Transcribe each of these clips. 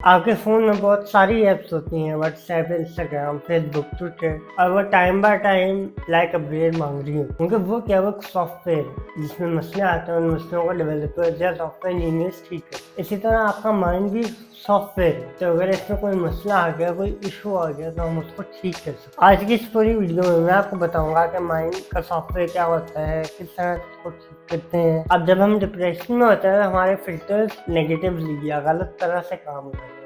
आपके फ़ोन में बहुत सारी ऐप्स होती हैं, व्हाट्सएप, इंस्टाग्राम, फेसबुक, ट्विटर, और वो time by time like upgrade मांग रही है, क्योंकि वो क्या, वो सॉफ्टवेयर है जिसमें मसले आते हैं, उन मसलों को डेवलपर्स या सॉफ्टवेयर इंजीनियर्स ठीक है। इसी तरह आपका माइंड भी सॉफ्टवेयर है, तो अगर इसमें कोई मसला आ गया, कोई इशू आ गया, तो हम उसको ठीक कर सकते हैं। आज की इस पूरी वीडियो में मैं आपको बताऊंगा कि माइंड का सॉफ्टवेयर क्या होता है, किस तरह उसको ठीक करते हैं। अब जब हम डिप्रेशन में होते हैं, हमारे फिल्टर्स नेगेटिवली या गलत तरह से काम करते हैं,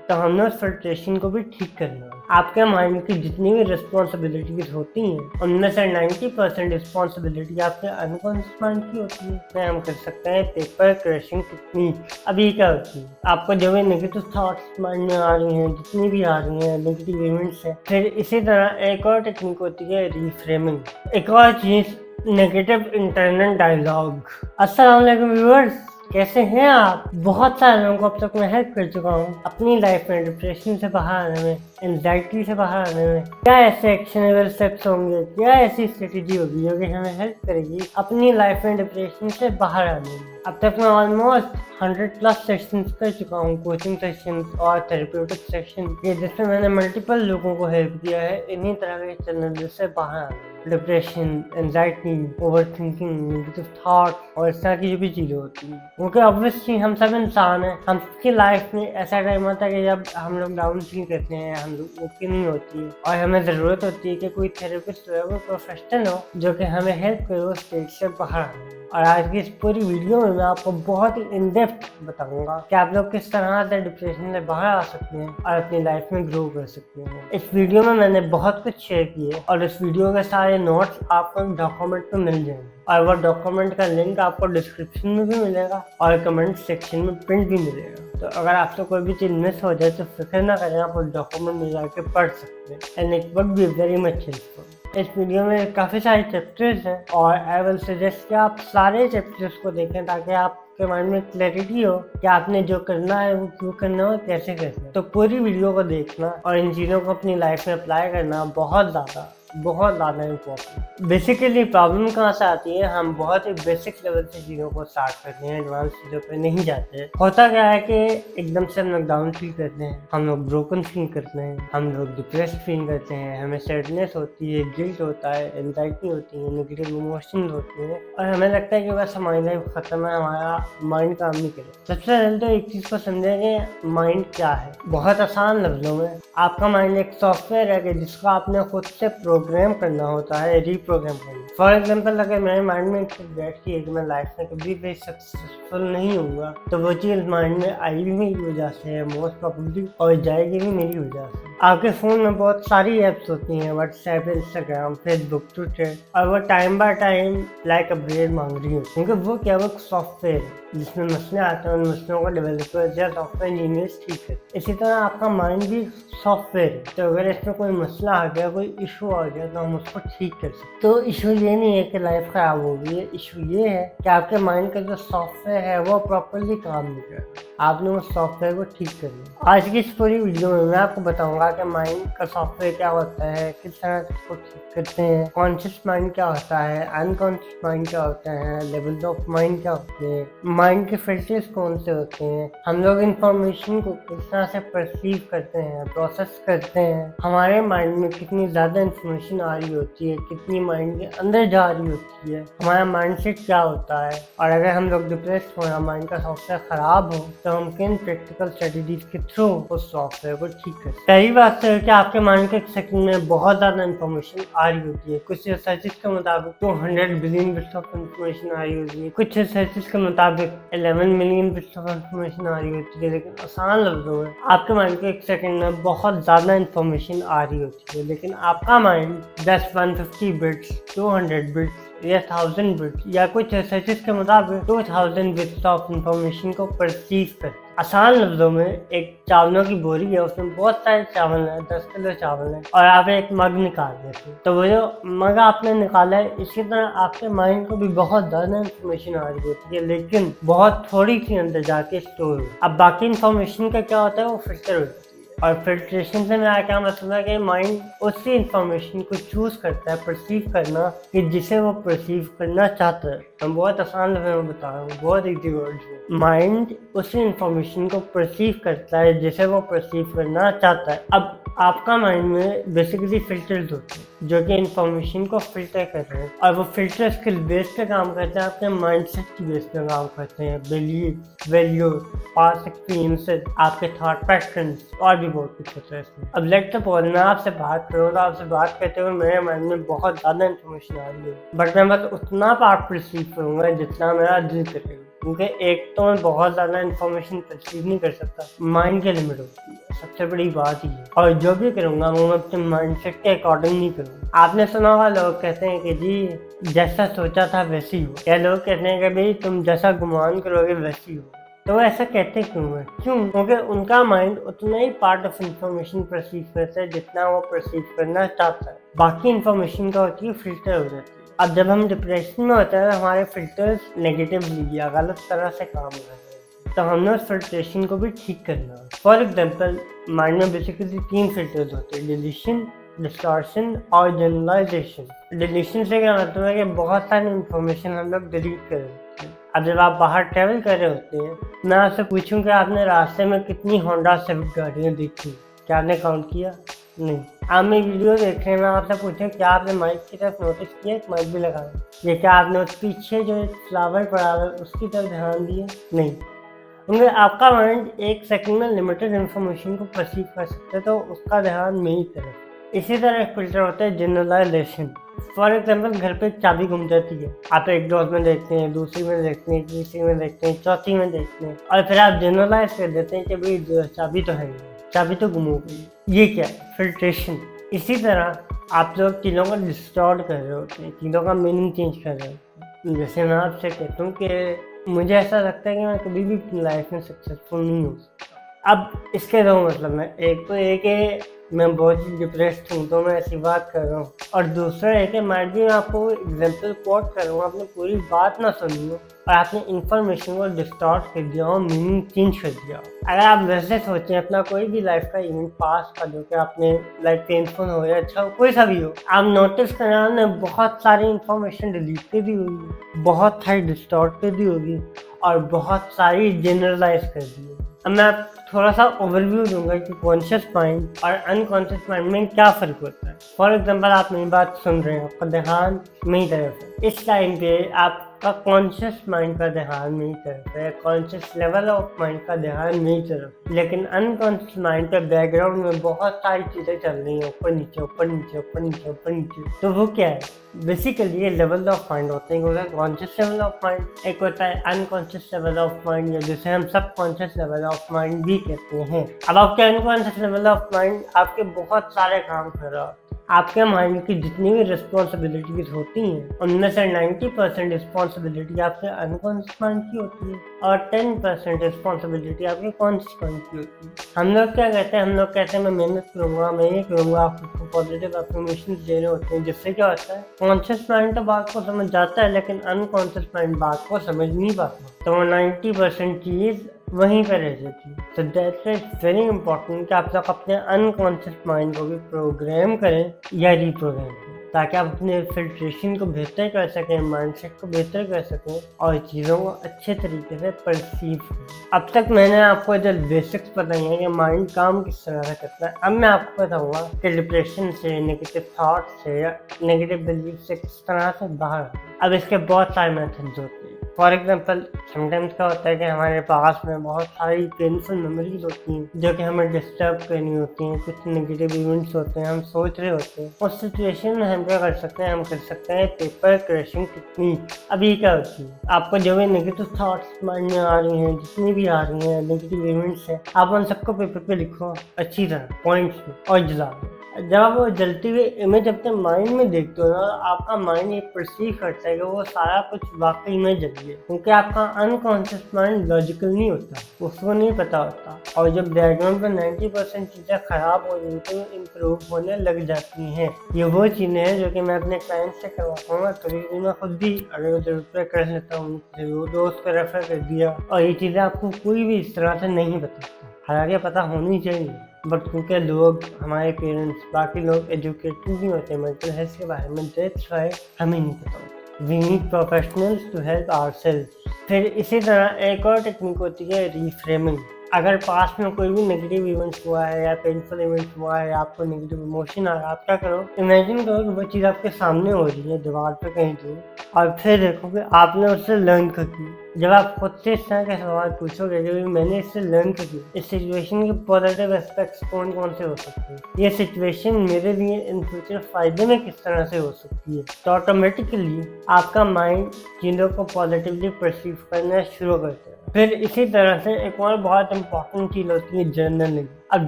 तो हमने उस फिल्ट्रेशन को भी ठीक करना है। आपके माइंड की जितनी भी रिस्पॉन्सिबिलिटीज होती हैं, उनमें से 90% रिस्पॉन्सिबिलिटी आपके अनकॉन्शियस माइंड की होती है। इसमें हम कर सकते हैं पेपर क्रशिंग टेक्निक। अब ये क्या होती है, आपको जो भी नेगेटिव थॉट्स माइंड में आ रही हैं, जितनी भी आ रही हैं नेगेटिव इवेंट्स है, फिर इसी तरह एक और टेक्निक होती है रीफ्रेमिंग। एक और चीज, नेगेटिव इंटरनल डायलॉग। अस्सलाम वालेकुम व्यूअर्स, कैसे हैं आप? बहुत सारे लोगों को अब तक मैं हेल्प कर चुका हूँ अपनी लाइफ में डिप्रेशन से बाहर आने में, एंजाइटी से बाहर आने में। क्या ऐसे एक्शनेबल स्टेप्स होंगे, क्या ऐसी स्ट्रेटेजी होगी जो कि हमें हेल्प करेगी अपनी लाइफ में डिप्रेशन से बाहर आने में? अब तक मैं ऑलमोस्ट 100+ सेशंस कर चुका हूँ, कोचिंग सेशंस और थेरेप्यूटिक सेशन, जिसमें मैंने मल्टीपल लोगों को हेल्प किया है इन्हीं तरह के चैनल से बाहर आने, depression, anxiety, over thinking, negative thought और इस तरह की जो भी चीज़ें होती हैं। क्योंकि ऑब्वियसली हम सब इंसान हैं, हम सबकी लाइफ में ऐसा टाइम आता है कि जब हम लोग डाउन फील करते हैं, हम लोग ओके नहीं होती है, और हमें ज़रूरत होती है कि कोई थेरेपिस्ट हो, कोई प्रोफेशनल हो जो कि हमें हेल्प करे उस स्टेज से बाहर आने। और आज की इस पूरी वीडियो में मैं आपको बहुत ही इन डेप्थ बताऊंगा कि आप लोग किस तरह से डिप्रेशन से बाहर आ सकते हैं और अपनी लाइफ में ग्रो कर सकते हैं। इस वीडियो में मैंने बहुत कुछ शेयर किए और इस वीडियो के सारे नोट्स आपको डॉक्यूमेंट में मिल जाएंगे, और वो डॉक्यूमेंट का लिंक आपको डिस्क्रिप्शन में भी मिलेगा और कमेंट सेक्शन में प्रिंट भी मिलेगा। तो अगर आपसे कोई भी चीज़ मिस हो जाए तो फिक्र ना करें, आप उस डॉक्यूमेंट में जाके पढ़ सकते हैं, and it would be very much helpful. इस वीडियो में काफ़ी सारे चैप्टर्स हैं और आई विल सजेस्ट कि आप सारे चैप्टर्स को देखें ताकि आपके माइंड में क्लैरिटी हो कि आपने जो करना है वो क्यों करना है और कैसे करना है। तो पूरी वीडियो को देखना और इन चीज़ों को अपनी लाइफ में अप्लाई करना बहुत ज़्यादा इम्पोर्टेंट। बेसिकली प्रॉब्लम कहाँ से आती है, हम बहुत ही बेसिक लेवल से चीज़ों को स्टार्ट करते हैं, एडवांस चीज़ों पे नहीं जाते। होता क्या है कि एकदम से हम लोग डाउन फील करते हैं, हम लोग ब्रोकन फील करते हैं, हम लोग डिप्रेस्ड फील करते हैं, हमें सैडनेस होती है, गिल्ट होता है, एंजाइटी होती है, नेगेटिव इमोशंस होती हैं, और हमें लगता है कि बस हमारी लाइफ खत्म है, हमारा माइंड काम नहीं करे। सबसे पहले तो एक चीज़ को समझें कि माइंड क्या है। बहुत आसान लफ्जों में, आपका माइंड एक सॉफ्टवेयर है कि जिसको आपने खुद से प्रोग्राम करना होता है, रीप्रोग्राम करना। फॉर एग्जाम्पल, अगर मेरे माइंड में एक चीज़ बैठी है कि मैं लाइफ में कभी भी सक्सेसफुल नहीं होऊंगा, तो वो चीज़ माइंड में आई भी मेरी वजह से है मोस्ट प्रॉब्लली, और जाएगी भी मेरी वजह से। आपके फ़ोन में बहुत सारी ऐप्स होती हैं, व्हाट्सएप, इंस्टाग्राम, फेसबुक, ट्विटर, और वो time by time like upgrade मांग रही है, क्योंकि वो क्या, वो सॉफ्टवेयर है जिसमें मसले आते हैं, उन मसलों को डेवलपर्स या सॉफ्टवेयर इंजीनियर्स ठीक है। इसी तरह आपका माइंड भी सॉफ्टवेयर है, तो अगर इसमें कोई मसला आ गया, कोई इशू आ गया, तो हम उसको ठीक कर सकते। तो इशू ये नहीं है कि लाइफ खराब हो गई है, इशू ये है कि आपके माइंड का जो सॉफ्टवेयर है वो प्रॉपरली काम नहीं कर रहा, आपने उस सॉफ्टवेयर को ठीक करना। आज की इस पूरी वीडियो में मैं आपको बताऊंगा कि माइंड का सॉफ्टवेयर क्या होता है, किस तरह से उसको ठीक करते हैं, कॉन्शियस माइंड क्या होता है, अनकॉन्शियस माइंड क्या होता है, लेवल्स ऑफ माइंड क्या होते हैं, माइंड के फिल्टर्स कौन से होते हैं, हम लोग इंफॉर्मेशन को किस तरह से परसीव करते हैं, प्रोसेस करते हैं, हमारे माइंड में कितनी ज़्यादा इंफॉर्मेशन आ रही होती है, कितनी माइंड के अंदर जा रही होती है, हमारा माइंडसेट क्या होता है, और अगर हम लोग डिप्रेस्ड हो या माइंड का सॉफ्टवेयर ख़राब हो तो हम किन प्रैक्टिकल स्ट्रेटेजीज के थ्रू उस सॉफ्टवेयर को ठीक कर सकते हैं। पहली बात तो है कि आपके माइंड के एक सेकंड में बहुत ज़्यादा इंफॉर्मेशन आ रही होती है। कुछ रिसर्चेस के मुताबिक 200 बिलियन बिट्स ऑफ इंफॉर्मेशन आ रही होती है, कुछ रिसर्चेस के मुताबिक 11 मिलियन बिट्स ऑफ इंफॉर्मेशन आ रही होती है। लेकिन आसान लफ्जों में, आपके माइंड के एक सेकंड में बहुत ज़्यादा इंफॉर्मेशन आ रही होती है, लेकिन आपका माइंड 150 बिट्स, 200 बिट्स या 1000 बिट्स या कुछ रिसर्चेस के मुताबिक 2000 बिट्स ऑफ इंफॉर्मेशन को परसीव करते। आसान लफ्जों में, एक चावलों की बोरी है, उसमें बहुत सारे चावल हैं, 10 किलो चावल हैं, और आप एक मग निकाल देते, तो वो जो मग आपने निकाला है, इसी तरह आपके माइंड को भी बहुत ज़्यादा इंफॉर्मेशन आ रही होती है, लेकिन बहुत थोड़ी सी अंदर जाके स्टोर हो। अब बाकी इंफॉर्मेशन का क्या होता है, वो फिल्टर हो जाती है। और फिल्ट्रेशन से मेरा क्या मतलब है कि माइंड उसी इंफॉर्मेशन को चूज करता है परसीव करना कि जिसे वो परसीव करना चाहता है। मैं बहुत आसान लफ्ज़ों में बता रहा हूँ, बहुत ईजी वर्ड्स में। माइंड उसी इंफॉर्मेशन को परसीव करता है जिसे वो परसीव करना चाहता है। अब आपका माइंड में बेसिकली फिल्टर्स होते हैं जो कि इंफॉर्मेशन को फिल्टर कर रहे हैं, और वो फिल्टर स्किल बेस पे काम करते हैं, आपके माइंडसेट की बेस पे काम करते हैं। बिलीफ, वैल्यू, पास्ट एक्सपीरियंसेस, आपके थॉट पैटर्न्स और भी बहुत कुछ होता है इसमें। अब लेट्स सपोज मैं आपसे बात करूँ तो आपसे बात करते हुए मेरे माइंड में बहुत ज़्यादा इन्फॉर्मेशन आ रही है, बट मैं बस उतना पार्ट परसीव करूँगा जितना मेरा दिल करेगा, क्योंकि एक तो मैं बहुत ज़्यादा इन्फॉर्मेशन परसीव नहीं कर सकता, माइंड की लिमिट होती है, सबसे बड़ी बात ही है। और जो भी करूँगा वो मैं अपने माइंडसेट के अकॉर्डिंग नहीं करूँगा। आपने सुना होगा लोग कहते हैं कि जी जैसा सोचा था वैसे ही हो, या लोग कहते हैं कि भाई तुम जैसा गुमान करोगे वैसे ही हो। तो वो ऐसा कहते क्यों है? क्यों? क्योंकि उनका माइंड उतना ही पार्ट ऑफ इंफॉर्मेशन परसीव करता है जितना वो परसीव करना चाहता है। बाकी इंफॉर्मेशन का होती है फिल्टर हो जाती है। अब जब हम डिप्रेशन में होते हैं तो हमारे फिल्टर्स नेगेटिवली या गलत तरह से काम करते हैं, तो हमने उस फिल्ट्रेशन को भी ठीक करना है। फॉर एग्जाम्पल माइंड में बेसिकली 3 फिल्टर्स होते हैं, डिलीशन, डिस्टॉर्शन और जनरलाइजेशन। डिलीशन से क्या मतलब है कि बहुत सारी इंफॉर्मेशन हम लोग डिलीट कर देते हैं। अब जब आप बाहर ट्रैवल कर रहे होते हैं, मैं आपसे पूछूं कि आपने रास्ते में कितनी होंडा सिविक गाड़ियाँ देखी, क्या आपने काउंट किया? नहीं। आप मेरी वीडियो देख रहे हैं, मैं आपसे पूछूं क्या आपने माइक की तरफ नोटिस किया, एक माइक भी लगाया, ये क्या आपने उस पीछे जो एक फ्लावर पड़ा है उसकी तरफ ध्यान दिया? नहीं। क्योंकि आपका माइंड एक सेकंड में लिमिटेड इन्फॉर्मेशन को परसीव कर सकते हैं, तो उसका ध्यान मेरी तरफ। इसी तरह एक फिल्टर होता है जनरलाइजेशन। फॉर एग्जाम्पल घर पे चाबी घूम जाती है, आप एक डोर में देखते हैं, दूसरी में देखते हैं, तीसरी में देखते हैं, चौथी में देखते हैं, और फिर आप जनरलाइज कर देते हैं कि भाई चाबी तो है, चाबी तो गुम हो गई। ये क्या है? फिल्ट्रेशन। इसी तरह आप लोग चीज़ों को डिस्टॉर्ट कर रहे होते हैं, चीज़ों का मीनिंग चेंज कर रहे होते हैं। जैसे मैं आपसे कहता हूँ कि मुझे ऐसा लगता है कि मैं कभी भी अपनी लाइफ में सक्सेसफुल नहीं हो सकता। अब इसके दो मतलब है, एक तो ये कि मैं बहुत ही डिप्रेस्ड हूँ तो मैं ऐसी बात कर रहा हूँ, और दूसरा है कि मैं भी आपको एग्जाम्पल कोट कर रहा हूँ, आपने पूरी बात ना सुनी हो और आपने इंफॉर्मेशन को डिस्टॉर्ट कर दिया हो, मीनिंग चेंज कर दिया हो। अगर आप वैसे सोचें अपना कोई भी लाइफ का इवेंट पास का जो कि आपने लाइफ पेनफुल हो या अच्छा हो, कोई सा भी हो, आप नोटिस करना आपने बहुत सारी इंफॉर्मेशन डिलीट कर दी होगी, बहुत सारी डिस्टॉर्ट कर दी होगी, और बहुत सारी जनरलाइज कर दी होगी। अब मैं थोड़ा सा ओवरव्यू दूंगा कि कॉन्शियस माइंड और अनकॉन्शियस माइंड में क्या फ़र्क होता है। फॉर एग्जांपल आप मेरी बात सुन रहे हैं, आपका ध्यान मेरी तरफ है, इस टाइम पे आपका कॉन्शियस माइंड का ध्यान मेरी तरफ है, कॉन्शियस लेवल ऑफ माइंड का ध्यान मेरी तरफ, लेकिन अनकॉन्शियस माइंड पे बैकग्राउंड में बहुत सारी चीज़ें चल रही हैं, ऊपर नीचे ऊपर नीचे ऊपर नीचे ऊपर नीचे। तो वो क्या है? बेसिकली ये लेवल ऑफ माइंड होते हैं। होता है कॉन्शियस लेवल ऑफ माइंड, एक होता है अनकॉन्शियस लेवल ऑफ माइंड, या जिसे हम सब कॉन्शियस लेवल ऑफ माइंड भी कहते हैं। अब आपके अनकॉन्शियस लेवल ऑफ माइंड आपके बहुत सारे काम कर रहा है। आपके माइंड की जितनी भी रिस्पॉन्सिबिलिटीज होती हैं उनमें से 90% रिस्पॉन्सिबिलिटी आपके अनकॉन्शियस माइंड की होती है और 10% रिस्पॉन्सिबिलिटी आपके कॉन्शियस माइंड की होती है। हम लोग क्या कहते हैं? हम लोग कहते हैं मैं मेहनत करूंगा, मैं ये करूंगा, आपको पॉजिटिव अफर्मेशन दे रहे होते हैं, जिससे क्या होता है कॉन्शियस माइंड तो बात को समझ जाता है, लेकिन अनकॉन्शियस माइंड बात को समझ नहीं पाता, तो वो 90% चीज़ वहीं पर रह जाती है। तो दैट्स वेरी इंपॉर्टेंट कि आप लोग अपने अनकॉन्शियस माइंड को भी प्रोग्राम करें या रीप्रोग्राम करें, ताकि आप अपने फिल्ट्रेशन को बेहतर कर सकें, माइंडसेट को बेहतर कर सकें और चीज़ों को अच्छे तरीके से परसीव करें। अब तक मैंने आपको जो बेसिक्स बताई हैं कि माइंड काम किस तरह से करता है, अब मैं आपको बताऊंगा कि डिप्रेशन से, नेगेटिव थॉट से या नेगेटिव बिलीफ से किस तरह से बाहर। अब इसके बहुत सारे मेथड्स होते हैं। फॉर एग्जाम्पल समटाइम्स क्या होता है कि हमारे पास में बहुत सारी पेनफुल मेमोरीज होती हैं जो कि हमें डिस्टर्ब करनी होती हैं, कुछ नेगेटिव इवेंट्स होते हैं, हम सोच रहे होते हैं, उस सिचुएशन में हम क्या कर सकते हैं? हम कर सकते हैं पेपर क्रशिंग टेक्निक। अभी क्या होती है, आपको जो भी नेगेटिव थॉट्स माइंड में आ रही हैं, जितनी भी आ रही हैं नेगेटिव इवेंट्स हैं, आप उन सबको पेपर पे लिखो अच्छी तरह पॉइंट्स में और जला दो। जब आप वो जलती हुई इमेज अपने माइंड में देखते हो ना, आपका माइंड ये परसीव करता है कि वो सारा कुछ वाकई में जल गया, क्योंकि आपका अनकॉन्शियस माइंड लॉजिकल नहीं होता, उसको नहीं पता होता। और जब बैकग्राउंड पर 90% चीज़ें खराब हो रही तो इम्प्रूव होने लग जाती हैं। ये वो चीज़ें हैं जो कि मैं अपने क्लाइंट से करवाता हूँ, कभी भी मैं खुद भी अगर ज़रूरत पर कर लेता हूँ, दोस्त को रेफर कर दिया, और ये चीज़ें आपको कोई भी इस तरह से नहीं बताता, हालांकि पता होनी चाहिए। बट क्योंकि लोग, हमारे पेरेंट्स, बाकी लोग एजुकेटेड नहीं होते मेंटल हेल्थ के बारे में, दैट्स व्हाई हमें नहीं पता होता। We need professionals to help ourselves. फिर इसी तरह एक और टेक्निक होती है रीफ्रेमिंग। अगर पास में कोई भी नेगेटिव इवेंट्स हुआ है या पेनफुल इवेंट्स हुआ है, आपको नेगेटिव इमोशन आ रहा है, आप क्या करो, इमेजिन करो कि वो चीज़ आपके सामने हो रही है दीवार पे कहीं दूर, और फिर देखो कि आपने उससे लर्न कर की। जब आप खुद से इस तरह के सवाल पूछोगे कि मैंने इससे लर्न कर किया, इस सिचुएशन के पॉजिटिव एस्पेक्ट्स कौन कौन से हो सकते हैं, ये सिचुएशन मेरे लिए इन फ्यूचर फायदे में किस तरह से हो सकती है, तो ऑटोमेटिकली आपका माइंड चीज़ों को पॉजिटिवली परसीव करना शुरू करता है। फिर इसी तरह से एक और बहुत इंपॉर्टेंट चीज़ होती है जर्नलिंग। अब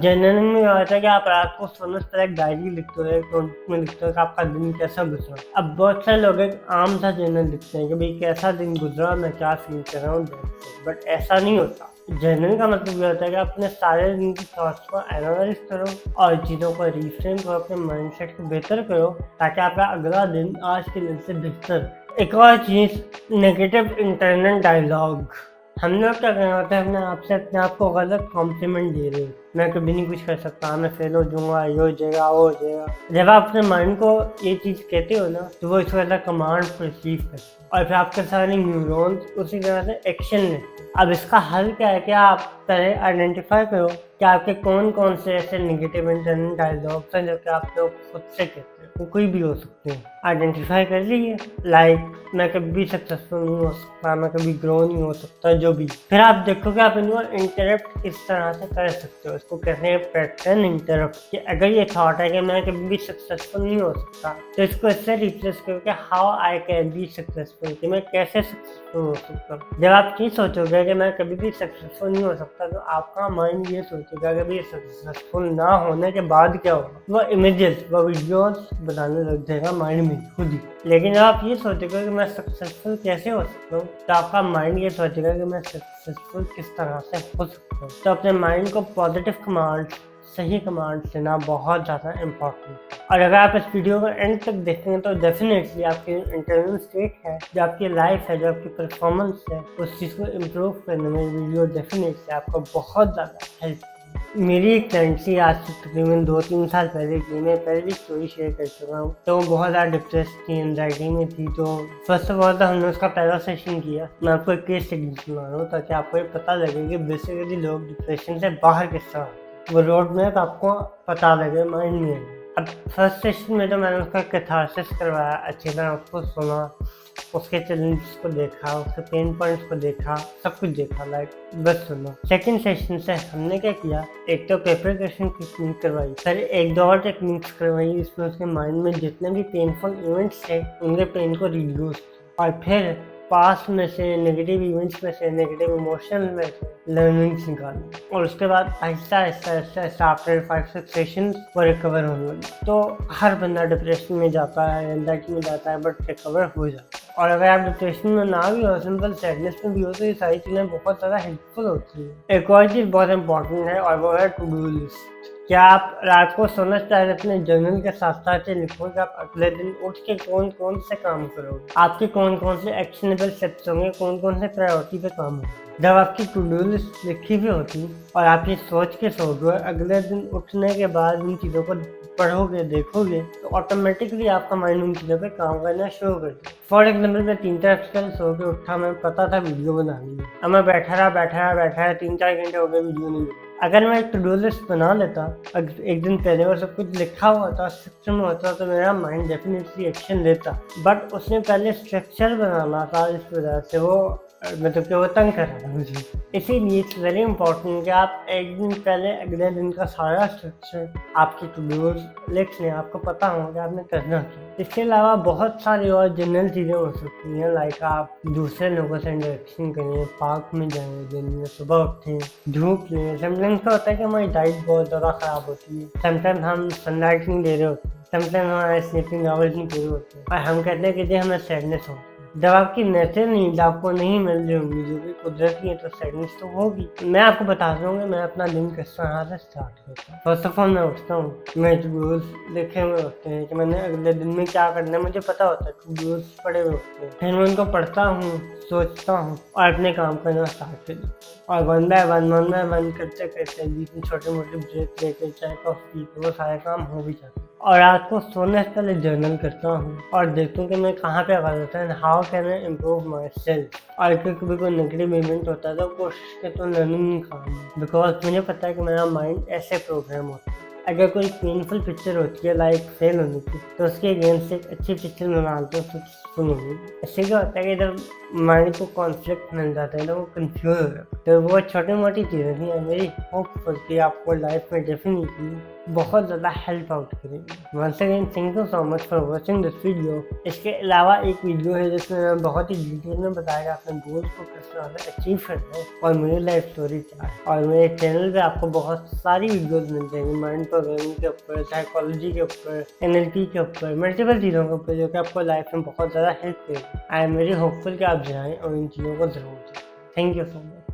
जर्नलिंग में क्या होता है कि आप रात को सोने से पहले एक डायरी लिखते हो, एक नोटबुक में लिखते हो कि आपका दिन कैसा गुजरा। अब बहुत सारे लोग एक आम सा जर्नल लिखते हैं कि भाई कैसा दिन गुजरा, मैं क्या फील कर रहा हूँ, बट ऐसा नहीं होता। जर्नल का मतलब ये होता है कि अपने सारे दिन की थॉट्स को एनालाइज करो और चीज़ों को रिफ्रेम करो, अपने माइंडसेट को बेहतर करो, ताकि आपका अगला दिन आज के दिन से बेहतर। एक और चीज़, नेगेटिव इंटरनल डायलॉग। हम लोग क्या कर रहे होते हैं, अपने आप को गलत कॉम्प्लीमेंट दे रहे हो, मैं कभी नहीं कुछ कर सकता, मैं फेल हो जाऊंगा, ये हो जाएगा, वो हो जाएगा। जब आप अपने माइंड को ये चीज़ कहते हो ना, तो वो इसको ऐसा कमांड परसीव करते हैं और फिर आपके सारे न्यूरॉन्स उसी तरह से एक्शन लेते हैं। अब इसका हल क्या है कि आप पहले आइडेंटिफाई करो कि आपके कौन कौन से ऐसे नेगेटिव इंटरनल डायलॉग्स हैं जो कि आप लोग खुद से कहते हैं। वो कोई भी हो सकते हैं, आइडेंटिफाई कर लीजिए। लाइक मैं कभी भी सक्सेसफुल नहीं हो सकता, मैं कभी ग्रो नहीं हो सकता, जो भी। फिर आप देखो कि आप इनको इंटरप्ट इस तरह से कर सकते हो। इसको कहते हैं पैटर्न इंटरप्ट। कि अगर ये थॉट है कि मैं कभी भी सक्सेसफुल नहीं हो सकता, तो इसको इससे रिप्लेस करो कि how I can be successful, कि मैं कैसे सक्सेसफुल हो सकता हूँ। जब आप ये सोचोगे कि मैं कभी भी सक्सेसफुल नहीं हो सकता, तो आपका माइंड ये सोचेगा कि भाई सक्सेसफुल ना होने के बाद क्या होगा। वो इमेजेस, वो वीडियोस बनाने लग जाएगा माइंड में खुद ही। लेकिन जब आप ये सोचोगे कि मैं सक्सेसफुल कैसे हो सकता हूँ, तो आपका माइंड ये सोचेगा कि मैं सक्सेसफुल किस तरह से हो सकता हूँ। तो अपने माइंड को पॉजिटिव कमांड, सही कमांड देना बहुत ज़्यादा इम्पोर्टेंट है। और अगर आप इस वीडियो को एंड तक देखेंगे तो डेफिनेटली आपकी इंटरनल स्टेट है, जो आपकी लाइफ है, जो आपकी परफॉर्मेंस है, उस चीज़ को इम्प्रूव करने में वीडियो डेफिनेटली आपको बहुत ज़्यादा हेल्प। मेरी एक फ्रेंड थी, आज से तकरीबन 2-3 साल पहले की, मैं पहले भी स्टोरी शेयर कर चुका हूँ। तो वो बहुत ज़्यादा डिप्रेस थी, एंजाइटी में थी। तो फर्स्ट ऑफ ऑल तो हमने उसका पहला सेशन किया। मैं आपको एक केस स्टडी सुना रहा हूँ ताकि आपको ये पता लगे कि बेसिकली लोग डिप्रेशन से बाहर किस तरह, वो रोड मैप आपको पता लगे माइंड में। अब फर्स्ट सेशन में तो मैंने उसका कैथारसिस करवाया, अच्छी तरह उसको सुना, उसके चैलेंजेस को देखा, उसके पेन पॉइंट्स को देखा, सब कुछ देखा, लाइक बस सुना। सेकंड सेशन से हमने क्या किया, एक तो पेपर क्वेश्चन टेक्निक करवाई, फिर एक दो और टेक्निक्स करवाई, इसमें उसके माइंड में जितने भी पेनफुल इवेंट्स थे उनके पेन को रिड्यूस, और फिर पास्ट में से, नेगेटिव इवेंट्स में से, नेगेटिव इमोशन में से लर्निंग्स निकाली। और उसके बाद आहिस्ता आहिस्ता आफ्टर 5-6 सेशंस वो रिकवर होने लगी। तो हर बंदा डिप्रेशन में जाता है, एंजाइटी में जाता है, बट रिकवर हो जाता है। और अगर आप डिप्रेशन में ना भी हो, सिंपल सैडनेस में भी हो, तो ये सारी चीज़ें बहुत ज़्यादा हेल्पफुल होती है। एक और चीज़ बहुत इंपॉर्टेंट है और वो है टू डू लिस्ट। क्या आप रात को सोने से पहले अपने जर्नल के साथ साथ लिखो कि आप अगले दिन उठ के कौन कौन से काम करोगे, आपके कौन कौन से एक्शनेबल स्टेप्स होंगे, कौन कौन से प्रायोरिटी पे काम होंगे। जब आपकी टू डू लिस्ट लिखी भी होती और आप ये सोच के सोओगे, अगले दिन उठने के बाद उन चीज़ों को पढ़ोगे, देखोगे, तो ऑटोमेटिकली आपका माइंड उन चीज़ों पे काम करना शुरू कर देगा। फॉर एग्जाम्पल मैं 3-4 कल सो के उठा, मैं पता था वीडियो बनानी है, अब मैं बैठा रहा 3-4 घंटे हो गए वीडियो नहीं। अगर मैं एक टू डू लिस्ट बना लेता, एक दिन पहले और सब कुछ लिखा हुआ था, स्ट्रक्चर में होता, तो मेरा माइंड डेफिनेटली एक्शन लेता। बट उसने पहले स्ट्रक्चर बनाना था, इस वजह से वो मतलब कि वो तंग कर रहा था मुझे। इसीलिए इट्स वेरी इंपॉर्टेंट कि आप एक दिन पहले अगले दिन का सारा स्ट्रक्चर, आपकी टू डू लिस्ट में आपको पता हो कि आपने करना क्या। इसके अलावा बहुत सारी और जनरल चीज़ें हो सकती हैं, लाइक आप दूसरे लोगों से इंटरेक्शन करें, पार्क में जाएं, दिन में सुबह उठें, धूप लें। समटाइम्स क्या होता है कि हमारी डाइट बहुत ज़्यादा ख़राब होती है, समटाइम्स हम सनलाइट नहीं ले रहे होते, समटाइम्स हमारे स्लीपिंग आवर्स नहीं पूरे होते, और हम कहते हैं कि जी हमें सैडनेस हो। जब आपकी नेचर नीड आपको नहीं मिल रही होंगी जो कि कुदरती है तो सैडनेस तो होगी। मैं आपको बता दूंगा मैं अपना दिन किस तरह से स्टार्ट करता हूँ। फर्स्ट ऑफ ऑल मैं उठता हूँ, मेरे गोल्स लिखे हुए होते हैं कि मैंने अगले दिन में क्या करना है, मुझे पता होता है टू गोल्स पड़े हुए होते हैं। फिर मैं उनको पढ़ता हूँ, सोचता हूँ और अपने काम करना स्टार्ट कर देता हूँ। और वन बाय वन करते करते बीच में छोटे मोटे ब्रेक लेके चाय कॉफी वो सारे काम हो भी जाते हैं। और रात को सोने से पहले जर्नल करता हूँ और देखता हूँ कि मैं कहाँ पे गलत है, how can I improve my self. और कभी कोई नेगेटिव इवेंट होता है तो कोशिश करता हूँ लर्निंग निकालना, बिकॉज मुझे पता है कि मेरा माइंड ऐसे प्रोग्राम होता है। अगर कोई पेनफुल पिक्चर होती है लाइक फेल होने की तो उसके अगेंस्ट एक अच्छी पिक्चर बनाते हैं तो सुनूंगी। इससे क्या होता है कि जब माइंड को कॉन्फ्लिक्ट मिल जाता है तो वो कंफ्यूज हो जाता है। तो वो छोटी मोटी चीज़ें थी मेरी होपफुल कि आपको लाइफ में डेफिनेटली बहुत ज़्यादा हेल्प आउट करेगी। Once again thank you so much for watching this video. इसके अलावा एक वीडियो है जिसमें मैं बहुत ही डिटेल में बताया कि अपने गोल्स को किस तरह से अचीव करना है और मेरी लाइफ स्टोरी क्या है। और मेरे चैनल पे आपको बहुत सारी वीडियोस मिल जाएंगी माइंड प्रोग्रामिंग के ऊपर, साइकोलॉजी के ऊपर, NLP के ऊपर, मल्टीपल चीज़ों के ऊपर जो कि आपको लाइफ में बहुत ज़्यादा हेल्प करेगी। आई एम वेरी होपफुल कि आप जाएँ और इन चीज़ों को ज़रूर देखें। Thank you so much.